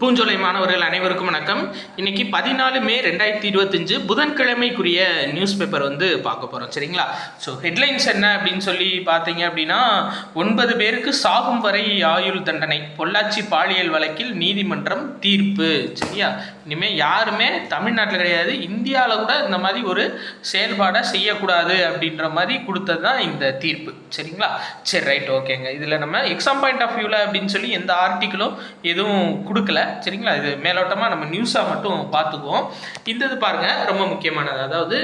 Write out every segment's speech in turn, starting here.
பூஞ்சோலை மாணவர்கள் அனைவருக்கும் வணக்கம். இன்னைக்கு 14 மே 2025 புதன்கிழமைக்குரிய நியூஸ் பேப்பர் வந்து பார்க்க போகிறோம். சரிங்களா? ஸோ ஹெட்லைன்ஸ் என்ன அப்படின்னு சொல்லி பார்த்தீங்க அப்படின்னா, 9 பேருக்கு சாகும் வரை ஆயுள் தண்டனை, பொள்ளாச்சி பாலியல் வழக்கில் நீதிமன்றம் தீர்ப்பு. சரியா? இனிமேல் யாருமே தமிழ்நாட்டில் கிடையாது, இந்தியாவில் கூட இந்த மாதிரி ஒரு செயல்பாடை செய்யக்கூடாது அப்படின்ற மாதிரி கொடுத்தது தான் இந்த தீர்ப்பு. சரிங்களா? சரி, ரைட், ஓகேங்க. இதில் நம்ம எக்ஸாம் பாயிண்ட் ஆஃப் வியூவில் அப்படின்னு சொல்லி எந்த ஆர்டிக்கிளும் எதுவும் கொடுக்கல. சரிங்களா? இது மேலோட்டமாக நம்ம நியூஸாக மட்டும் பார்த்துக்குவோம். இந்த இது பாருங்கள், ரொம்ப முக்கியமானது. அதாவது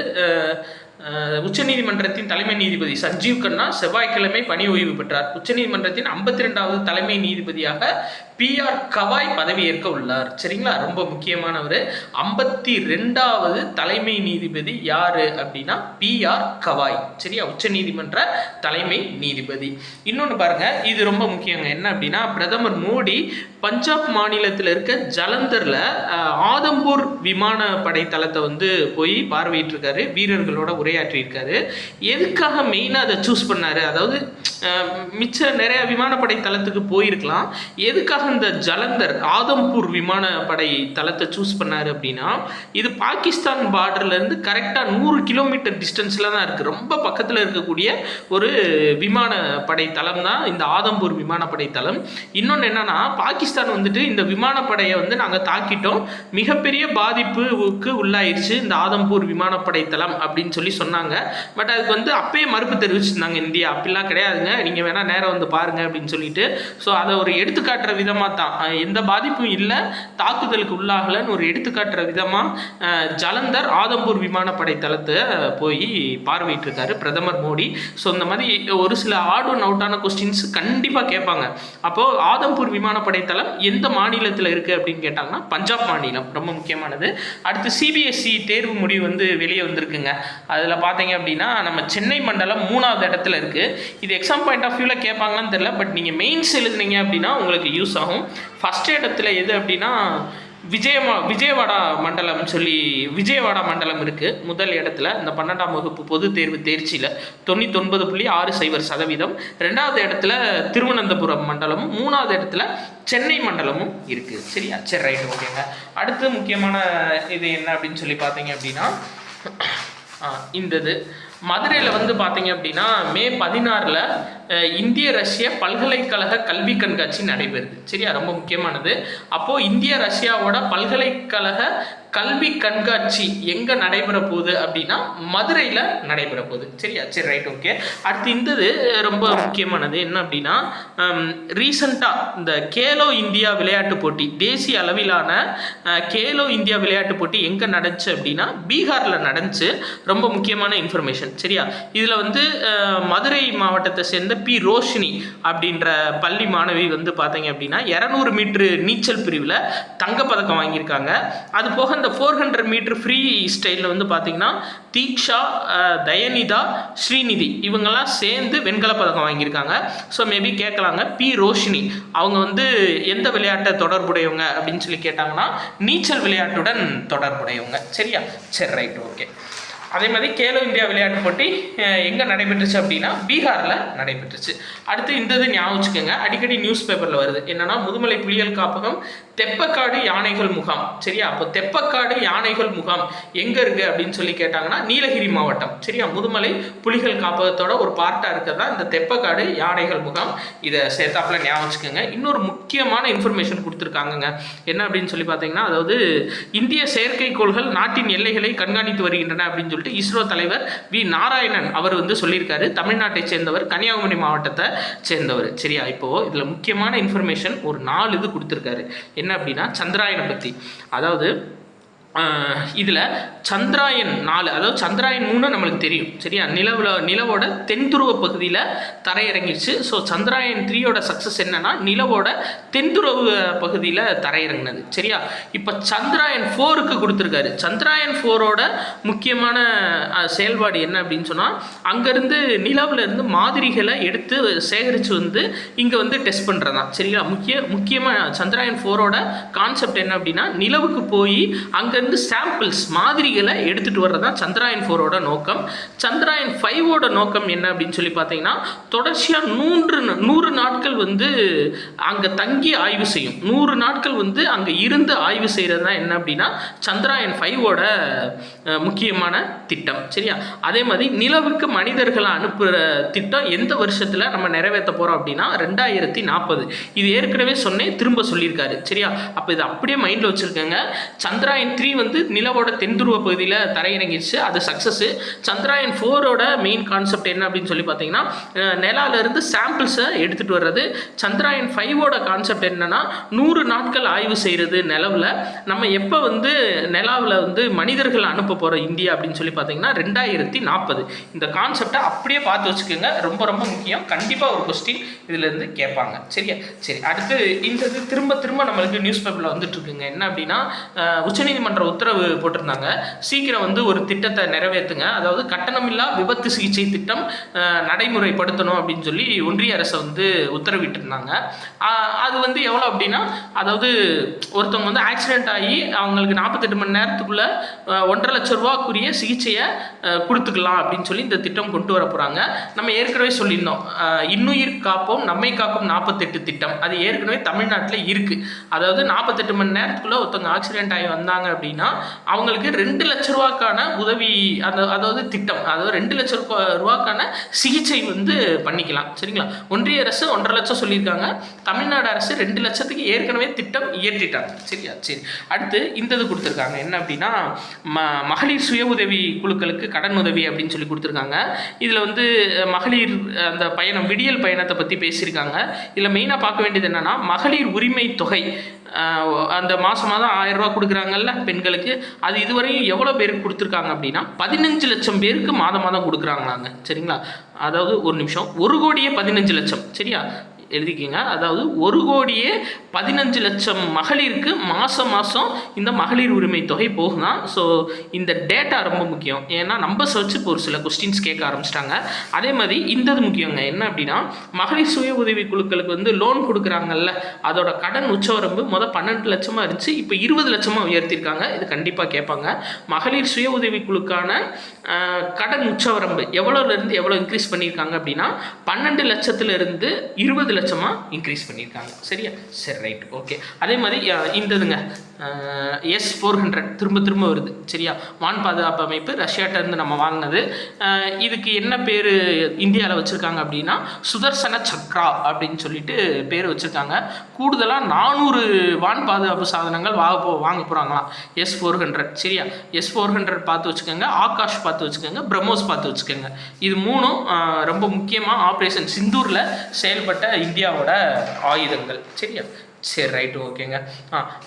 உச்சநீதிமன்றத்தின் தலைமை நீதிபதி சஞ்சீவ் கண்ணா செவ்வாய்க்கிழமை பணி ஓய்வு பெற்றார். உச்சநீதிமன்றத்தின் 52வது தலைமை நீதிபதியாக PR கவாய் பதவியேற்க உள்ளார். சரிங்களா? ரொம்ப முக்கியமானவர். 52வது தலைமை நீதிபதி யாரு அப்படின்னா PR கவாய். சரியா? உச்சநீதிமன்ற தலைமை நீதிபதி. இன்னொன்று பாருங்க, இது ரொம்ப முக்கியங்க. என்ன அப்படின்னா, பிரதமர் மோடி பஞ்சாப் மாநிலத்தில் இருக்க ஜலந்தர்ல ஆதம்பூர் விமானப்படை தளத்தை வந்து போய் பார்வையிட்டிருக்காரு, வீரர்களோட உரையாற்றியிருக்காரு. எதுக்காக மெயினாக அதை சூஸ் பண்ணாரு? அதாவது மிச்ச நிறைய விமானப்படை தளத்துக்கு போயிருக்கலாம், எதுக்காக இந்த ஜலந்தர் ஆதம்பூர் விமானப்படை தளத்தை சூஸ் பண்ணாரு அப்படின்னா, இது பாகிஸ்தான் பார்டர்ல இருந்து கரெக்டாக 100 கிலோமீட்டர் டிஸ்டன்ஸ்ல தான் இருக்கு. ரொம்ப பக்கத்தில் இருக்கக்கூடிய ஒரு விமானப்படை தளம் தான் இந்த ஆதம்பூர் விமானப்படை தளம். இன்னொன்று என்னன்னா, பாகிஸ்தான் வந்துட்டு இந்த விமானப்படையை வந்து நாங்கள் தாக்கிட்டோம், மிகப்பெரிய பாதிப்புக்கு உள்ளாயிருச்சு இந்த ஆதம்பூர் விமானப்படை தளம் அப்படின்னு சொல்லி சொன்னாங்க. பட் அதுக்கு வந்து அப்பயே மறுப்பு தெரிவிச்சிருந்தாங்க இந்தியா. அப்படிலாம் கிடையாதுங்க, நீங்கள் வேணால் நேரம் வந்து பாருங்கள் அப்படின்னு சொல்லிட்டு. ஸோ அதை ஒரு எடுத்துக்காட்டுற விதமாக தான், எந்த பாதிப்பும் இல்லை, தாக்குதலுக்கு உள்ளாகலன்னு ஒரு எடுத்துக்காட்டுற விதமாக ஜலந்தர் ஆதம்பூர் விமானப்படை தளத்தை போய் பார்வையிட்டிருக்காரு பிரதமர் மோடி. ஸோ இந்த மாதிரி ஒரு சில ஆட் அண்ட் அவுட்டான கொஸ்டின்ஸ் கண்டிப்பாக கேட்பாங்க. அப்போது ஆதம்பூர் விமானப்படை தளம் எந்த மாநிலத்தில் இருக்குது அப்படின்னு கேட்டாங்கன்னா பஞ்சாப் மாநிலம். ரொம்ப முக்கியமானது. அடுத்து CBSE தேர்வு முடிவு வந்து வெளியே வந்திருக்குங்க. அதில் பார்த்தீங்க அப்படின்னா நம்ம சென்னை மண்டலம் 3வது இடத்துல இருக்குது. இது எக்ஸாம் பாயிண்ட் ஆஃப் வியூவில் கேட்பாங்கன்னு தெரியல, பட் நீங்கள் மெயின்ஸ் எழுதுனீங்க அப்படின்னா உங்களுக்கு யூஸ் ஆகும். ஃபஸ்ட் இடத்துல எது அப்படின்னா விஜயவாடா மண்டலம் இருக்குது முதல் இடத்துல. இந்த 12ஆம் வகுப்பு பொது தேர்வு தேர்ச்சியில் 99.60%. 2வது இடத்துல திருவனந்தபுரம் மண்டலமும், 3வது இடத்துல சென்னை மண்டலமும் இருக்குது. சரியா? சரி, ரைட், ஓகேங்க. அடுத்து முக்கியமான இது என்ன அப்படின்னு சொல்லி பார்த்தீங்க அப்படின்னா, இந்த இது மதுரையில் வந்து பார்த்தீங்க அப்படின்னா மே 16 இந்திய ரஷ்ய பல்கலைக்கழக கல்வி கண்காட்சி நடைபெறுது. சரியா? ரொம்ப முக்கியமானது. அப்போது இந்திய ரஷ்யாவோட பல்கலைக்கழக கல்வி கண்காட்சி எங்கே நடைபெற போகுது அப்படின்னா மதுரையில் நடைபெற போகுது. சரியா? சரி, ரைட், ஓகே. அடுத்து இந்தது ரொம்ப முக்கியமானது. என்ன அப்படின்னா, ரீசண்டாக இந்த கேலோ இந்தியா விளையாட்டு போட்டி, தேசிய அளவிலான கேலோ இந்தியா விளையாட்டு போட்டி எங்கே நடந்துச்சு அப்படின்னா பீகாரில் நடந்துச்சு. ரொம்ப முக்கியமான இன்ஃபர்மேஷன். சரியா? இதில் வந்து மதுரை மாவட்டத்தை சேர்ந்த ரோஷினி அப்படின்ற பள்ளி மாணவி வந்து பார்த்தீங்க அப்படின்னா 200 மீட்டர் நீச்சல் பிரிவில் தங்கப்பதக்கம் வாங்கியிருக்காங்க. அது போக இந்த 400 மீட்டர் ஃப்ரீ ஸ்டைலில் வந்து பார்த்தீங்கன்னா தீக்ஷா, தயனிதா, ஸ்ரீநிதி இவங்கெல்லாம் சேர்ந்து வெண்கல பதக்கம் வாங்கியிருக்காங்க. ஸோ மேபி கேட்கலாங்க, ரோஷினி அவங்க வந்து எந்த விளையாட்டை தொடர்புடையவங்க அப்படின்னு சொல்லி கேட்டாங்கன்னா நீச்சல் விளையாட்டுடன் தொடர்புடையவங்க. சரியா? சரி, ரைட், ஓகே. அதே மாதிரி கேலோ இந்தியா விளையாட்டு போட்டி எங்கே நடைபெற்றுச்சு அப்படின்னா பீகாரில் நடைபெற்றுச்சு. அடுத்து இந்த இது ஞாபகம் வச்சுக்கோங்க, அடிக்கடி நியூஸ் பேப்பரில் வருது. என்னன்னா, முதுமலை புலிகள் காப்பகம் தெப்பக்காடு யானைகள் முகாம். சரியா? அப்போ தெப்பக்காடு யானைகள் முகாம் எங்கே இருக்குது அப்படின்னு சொல்லி கேட்டாங்கன்னா நீலகிரி மாவட்டம். சரியா? முதுமலை புலிகள் காப்பகத்தோட ஒரு பார்ட்டாக இருக்கிறதா இந்த தெப்பக்காடு யானைகள் முகாம். இதை சேர்த்தாப்புல ஞாபகம் வச்சுக்கோங்க. இன்னொரு முக்கியமான இன்ஃபர்மேஷன் கொடுத்துருக்காங்கங்க. என்ன அப்படின்னு சொல்லி பார்த்தீங்கன்னா, அதாவது இந்திய செயற்கைக்கோள்கள் நாட்டின் எல்லைகளை கண்காணித்து வருகின்றன அப்படின்னு இஸ்ரோ தலைவர் வி நாராயணன் அவர் வந்து சொல்லியிருக்காரு. தமிழ்நாட்டை சேர்ந்தவர், கன்னியாகுமரி மாவட்டத்தை சேர்ந்தவர். சரியா? இப்போ இதுல முக்கியமான இன்ஃபர்மேஷன் ஒரு 4 இது கொடுத்துருக்காரு. என்ன அப்படின்னா, சந்திராயனை பத்தி. அதாவது இதில் சந்திராயன் 4, அதாவது சந்திராயன் 3 நம்மளுக்கு தெரியும். சரியா? நிலவோட தென்துருவ பகுதியில் தரையிறங்கிடுச்சு. ஸோ சந்திராயன் 3யோட சக்ஸஸ் என்னன்னா நிலவோட தென்துருவ பகுதியில் தரையிறங்கினது. சரியா? இப்போ சந்திராயன் 4க்கு கொடுத்துருக்காரு. சந்திராயன் 4ஓட முக்கியமான செயல்பாடு என்ன அப்படின்னு சொன்னால், அங்கேருந்து நிலவுலேருந்து மாதிரிகளை எடுத்து சேகரித்து வந்து இங்கே வந்து டெஸ்ட் பண்ணுறதான். சரியா? முக்கியமாக சந்திராயன் 4ஓட கான்செப்ட் என்ன அப்படின்னா, நிலவுக்கு போய் அங்கே அதுலேருந்து சாம்பிள்ஸ் மாதிரிகளை எடுத்துகிட்டு வர்றது தான் சந்திராயன் 4ஓட நோக்கம். சந்திராயன் 5ஓட நோக்கம் என்ன அப்படின்னு சொல்லி பார்த்தீங்கன்னா, தொடர்ச்சியாக 100 நாட்கள் வந்து அங்கே தங்கி ஆய்வு செய்யும். 100 நாட்கள் வந்து அங்கே இருந்து ஆய்வு செய்கிறது தான் என்ன அப்படின்னா சந்திராயன் 5ஓட முக்கியமான திட்டம். சரியா? அதே மாதிரி நிலவுக்கு மனிதர்களை அனுப்புகிற திட்டம் எந்த வருஷத்தில் நம்ம நிறைவேற்ற போகிறோம் அப்படின்னா 2040. இது ஏற்கனவே சொன்னேன், திரும்ப சொல்லியிருக்காரு. சரியா? அப்போ இது அப்படியே மைண்டில் வச்சுருக்கேங்க. சந்திராயன் 3 வந்து நிலவோட தென்துருவ பகுதியில் தரையிறங்கிடுச்சு, அது சக்ஸஸ். சந்திராயன் 4ஓட மெயின் கான்செப்ட் என்ன அப்படின்னு சொல்லி பார்த்தீங்கன்னா, நிலாவிலிருந்து சாம்பிள்ஸை எடுத்துகிட்டு வர்றது. சந்திராயன் 5ஓட கான்செப்ட் என்னன்னா 100 நாட்கள் ஆய்வு செய்கிறது நிலவில். நம்ம எப்போ வந்து நிலாவில் வந்து மனிதர்கள் அனுப்ப போகிறோம் இந்தியா அப்படின்னு சொல்லி பார்த்தீங்கன்னா 2040. இந்த கான்செப்டை அப்படியே பார்த்து வச்சுக்கோங்க, ரொம்ப ரொம்ப முக்கியம். கண்டிப்பாக ஒரு கொஸ்டின் இதுலேருந்து கேட்பாங்க. சரியா? சரி, அடுத்து இந்த இது திரும்ப திரும்ப நம்மளுக்கு நியூஸ் பேப்பரில் வந்துட்டு இருக்குங்க. என்ன அப்படின்னா, உச்சநீதிமன்ற உத்தரவு போட்டிருந்தாங்க, சீக்கிரம் வந்து ஒரு திட்டத்தை நிறைவேற்றுங்க, அதாவது கட்டணமில்லா விபத்து சிகிச்சை திட்டம் நடைமுறைப்படுத்தணும் அப்படின்னு சொல்லி ஒன்றிய அரசை வந்து உத்தரவிட்டிருந்தாங்க. அது வந்து எவ்வளோ அப்படின்னா, அதாவது ஒருத்தவங்க வந்து ஆக்சிடென்ட் ஆகி அவங்களுக்கு 48 மணி நேரத்துக்குள்ளே 1.5 லட்ச ரூபாக்குரிய சிகிச்சையை கொடுத்துக்கலாம் அப்படின்னு சொல்லி இந்த திட்டம் கொண்டு வர போகிறாங்க. நம்ம ஏற்கனவே சொல்லியிருந்தோம், இன்னுயிர் காப்போம் நம்மை காக்கும் 48 திட்டம். அது ஏற்கனவே தமிழ்நாட்டில் இருக்குது. அதாவது 48 மணி நேரத்துக்குள்ளே ஒருத்தவங்க ஆக்சிடென்ட் ஆகி வந்தாங்க அப்படின்னா அவங்களுக்கு 2 லட்ச ரூபாய்க்கான உதவி, அதாவது திட்டம், அதாவது 2 லட்ச ரூபாய்க்கான சிகிச்சை வந்து பண்ணிக்கலாம். சரிங்களா? ஒன்றிய அரசு 1.5 லட்சம் சொல்லியிருக்காங்க, தமிழ்நாடு அரசு 2 லட்சத்துக்கு ஏற்கனவே திட்டம் இயற்றிட்டாங்க. சரியா? சரி, அடுத்து இந்த இது கொடுத்துருக்காங்க. என்ன அப்படின்னா, மகளிர் சுய உதவி குழுக்களுக்கு கடன் உதவி அப்படின்னு சொல்லி கொடுத்துருக்காங்க. இதில் வந்து மகளிர் அந்த பயணம், விடியல் பயணத்தை பற்றி பேசியிருக்காங்க. இதில் மெயினாக பார்க்க வேண்டியது என்னென்னா, மகளிர் உரிமை தொகை அந்த மாதம் 1000 ரூபா கொடுக்குறாங்கல்ல பெண்களுக்கு, அது இதுவரையும் எவ்வளோ பேருக்கு கொடுத்துருக்காங்க அப்படின்னா 15 லட்சம் பேருக்கு மாதம் கொடுக்குறாங்களாங்க. சரிங்களா? அதாவது ஒரு நிமிஷம், 1 கோடியே 15 லட்சம். சரியா? எழுதிக்கிங்க. அதாவது 1 கோடியே 15 லட்சம் மகளிருக்கு மாதம் இந்த மகளிர் உரிமை தொகை போகுதான். ஸோ இந்த டேட்டா ரொம்ப முக்கியம். ஏன்னா நம்பர்ஸ் வச்சு இப்போ ஒரு சில கொஸ்டின்ஸ் கேட்க ஆரம்பிச்சிட்டாங்க. அதே மாதிரி இந்த முக்கியங்க. என்ன அப்படின்னா, மகளிர் சுய உதவி குழுக்களுக்கு வந்து லோன் கொடுக்குறாங்கல்ல, அதோட கடன் உச்சவரம்பு 12 லட்சமாக இருந்துச்சு, இப்போ 20 லட்சமாக உயர்த்திருக்காங்க. இது கண்டிப்பாக கேட்பாங்க. மகளிர் சுய உதவி குழுக்கான கடன் உச்சவரம்பு எவ்வளோலேருந்து எவ்வளோ இன்க்ரீஸ் பண்ணியிருக்காங்க அப்படின்னா 12 லட்சத்துலேருந்து 20 லட்சமாக இன்க்ரீஸ் பண்ணியிருக்காங்க. சரியா? சரி, ரைட், ஓகே. அதே மாதிரி இந்ததுங்க S-400 திரும்ப வருது. சரியா? வான் பாதுகாப்பு அமைப்பு ரஷ்யாட்டிருந்து நம்ம வாங்கினது. இதுக்கு என்ன பேர் இந்தியாவில் வச்சுருக்காங்க அப்படின்னா சுதர்சன சக்ரா அப்படின்னு சொல்லிட்டு பேர் வச்சுருக்காங்க. கூடுதலாக 400 வான் பாதுகாப்பு சாதனங்கள் வாங்க போகிறாங்களாம் S-400. சரியா? S-400 பார்த்து வச்சுக்கோங்க, ஆகாஷ் பார்த்து வச்சுக்கோங்க, பிரம்மோஸ் பார்த்து வச்சுக்கோங்க. இது 3ம் ரொம்ப முக்கியமாக ஆப்ரேஷன் சிந்தூரில் செயல்பட்ட இந்தியாவோட ஆயுதங்கள். சரியா? சரி, ரைட்டு, ஓகேங்க.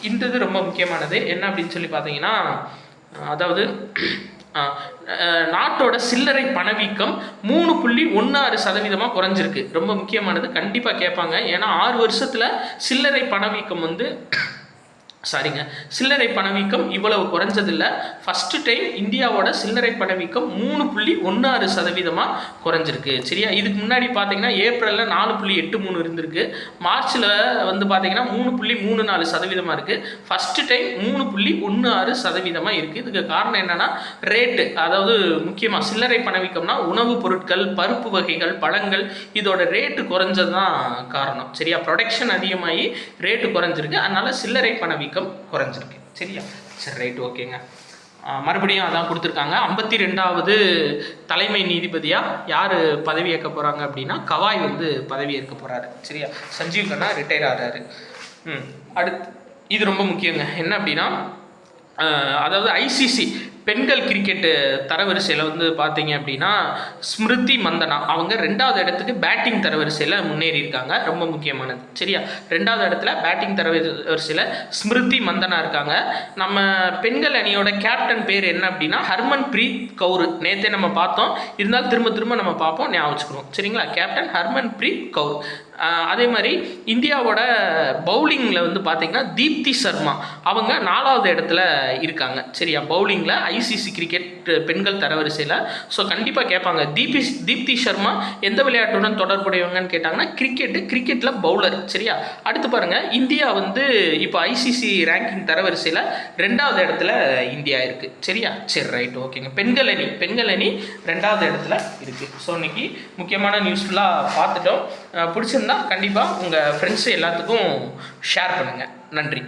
இந்த இது ரொம்ப முக்கியமானது. என்ன அப்படின்னு சொல்லி பார்த்தீங்கன்னா, அதாவது நாட்டோட சில்லறை பணவீக்கம் 3.16% குறைஞ்சிருக்கு. ரொம்ப முக்கியமானது, கண்டிப்பாக கேட்பாங்க. ஏன்னா 6 வருஷத்தில் சில்லறை பணவீக்கம் வந்து சில்லறை பணவீக்கம் இவ்வளவு குறைஞ்சதில்லை. ஃபஸ்ட்டு டைம் இந்தியாவோட சில்லறை பணவீக்கம் 3.16% குறைஞ்சிருக்கு. சரியா? இதுக்கு முன்னாடி பார்த்தீங்கன்னா ஏப்ரலில் 4.83 இருந்திருக்கு, மார்ச்சில் வந்து பார்த்தீங்கன்னா 3.34% இருக்குது. ஃபஸ்ட்டு டைம் 3.16% இருக்குது. இதுக்கு காரணம் என்னென்னா ரேட்டு, அதாவது முக்கியமாக சில்லறை பணவீக்கம்னா உணவுப் பொருட்கள், பருப்பு வகைகள், பழங்கள், இதோட ரேட்டு குறைஞ்சது தான் காரணம். சரியா? ப்ரொடக்ஷன் அதிகமாகி ரேட்டு குறைஞ்சிருக்கு, அதனால் சில்லறை பணவீக்கம் குறைஞ்சிருக்கு. சரியா? சரி, ரைட், ஓகேங்க. மறுபடியும் அதான் கொடுத்துருக்காங்க. 52வது தலைமை நீதிபதியாக யார் பதவி ஏற்க போகிறாங்க அப்படின்னா கவாய் வந்து பதவி ஏற்க போகிறாரு. சரியா? சஞ்சீவ் கண்ணா ரிட்டையர் ஆகிறாரு. அடுத்து இது ரொம்ப முக்கியங்க. என்ன அப்படின்னா, அதாவது ஐசிசி பெண்கள் கிரிக்கெட்டு தரவரிசையில் வந்து பார்த்தீங்க அப்படின்னா ஸ்மிருதி மந்தனா அவங்க 2வது இடத்துக்கு பேட்டிங் தரவரிசையில் முன்னேறி இருக்காங்க. ரொம்ப முக்கியமானது. சரியா? 2வது இடத்துல பேட்டிங் தரவரிசையில் ஸ்மிருதி மந்தனா இருக்காங்க. நம்ம பெண்கள் அணியோட கேப்டன் பேர் என்ன அப்படின்னா ஹர்மன் பிரீத் கவுர். நேற்றே நம்ம பார்த்தோம், இருந்தாலும் திரும்ப நம்ம பார்ப்போம், ஞாபகம் வச்சுக்கணும். சரிங்களா? Captain Harmanpreet Kaur. அதே மாதிரி இந்தியாவோட பவுலிங்கில் வந்து பார்த்தீங்கன்னா தீப்தி சர்மா அவங்க 4வது இடத்துல இருக்காங்க. சரியா, பவுலிங்கில் ஐசிசி கிரிக்கெட் பெண்கள் தரவரிசையில். ஸோ கண்டிப்பாக கேட்பாங்க, தீப்தி சர்மா எந்த விளையாட்டுடன் தொடர்புடையவங்கன்னு கேட்டாங்கன்னா கிரிக்கெட்டில் பவுலர். சரியா, அடுத்து பாருங்கள், இந்தியா வந்து இப்போ ஐசிசி ரேங்கிங் தரவரிசையில் 2வது இடத்துல இந்தியா இருக்குது. சரியா, சரி ரைட் ஓகேங்க. பெண்கள் அணி 2வது இடத்துல இருக்குது. ஸோ இன்னைக்கு முக்கியமான நியூஸ்ஃபுல்லாக பார்த்துட்டோம். பிடிச்சிருந்தா கண்டிப்பாக உங்கள் ஃப்ரெண்ட்ஸு எல்லாத்துக்கும் ஷேர் பண்ணுங்கள். நன்றி.